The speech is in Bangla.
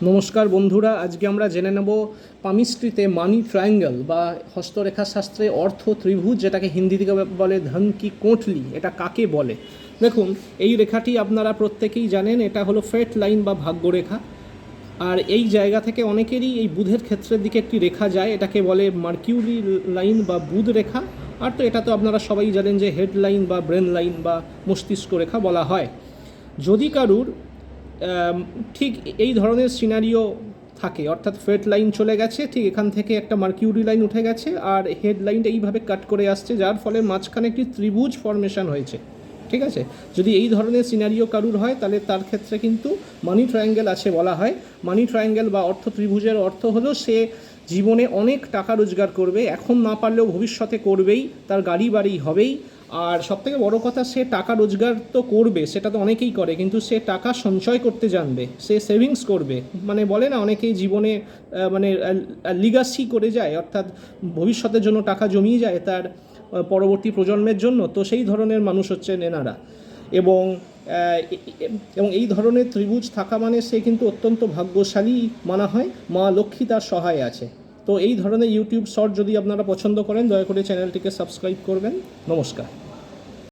নমস্কার বন্ধুরা, আজকে আমরা জেনে নেব পামিস্ট্রিতে মানি ট্রায়াঙ্গেল বা হস্তরেখা শাস্ত্রে অর্থ ত্রিভুজ, যেটাকে হিন্দি থেকে বলে ধন কি কোটলি, এটা কাকে বলে। দেখুন, এই রেখাটি আপনারা প্রত্যেকেই জানেন, এটা হলো ফেট লাইন বা ভাগ্যরেখা। আর এই জায়গা থেকে অনেকেরই এই বুধের ক্ষেত্রের দিকে একটি রেখা যায়, এটাকে বলে মার্কিউরি লাইন বা বুধ রেখা। আর তো এটা তো আপনারা সবাই জানেন যে হেড লাইন বা ব্রেন লাইন বা মস্তিষ্ক রেখা বলা হয়। যদি কারুর ঠিক এই ধরনের সিনারিও থাকে, অর্থাৎ ফেট লাইন চলে গেছে, ঠিক এখান থেকে একটা মার্কিউরি লাইন উঠে গেছে আর হেড লাইনটা এইভাবে কাট করে আসছে, যার ফলে মাঝখানে একটি ত্রিভুজ ফর্মেশন হয়েছে, ঠিক আছে। যদি এই ধরনের সিনারিও কারুর হয়, তাহলে তার ক্ষেত্রে কিন্তু মানি ট্রায়াঙ্গেল আছে বলা হয়। মানি ট্রায়াঙ্গেল বা অর্থ ত্রিভুজের অর্থ হলো সে জীবনে অনেক টাকা রোজগার করবে, এখন না পারলেও ভবিষ্যতে করবেই, তার গাড়ি বাড়ি হবেই। আর সবথেকে বড় কথা, সে টাকা রোজগার তো করবে, সেটা তো অনেকেই করে, কিন্তু সে টাকা সঞ্চয় করতে জানবে, সে সেভিংস করবে। মানে বলে না অনেকেই জীবনে মানে লিগাসি করে যায়, অর্থাৎ ভবিষ্যতের জন্য টাকা জমিয়ে যায় তার পরবর্তী প্রজন্মের জন্য। তো সেই ধরনের মানুষ হচ্ছেন এনারা। এবং এবং এই ধরনের ত্রিভুজ থাকা মানে সে কিন্তু অত্যন্ত ভাগ্যশালী মানা হয়, মা লক্ষ্মী তার সহায় আছে। তো এই ধরনের ইউটিউব শর্ট যদি আপনারা পছন্দ করেন, দয়া করে চ্যানেলটিকে সাবস্ক্রাইব করবেন। নমস্কার।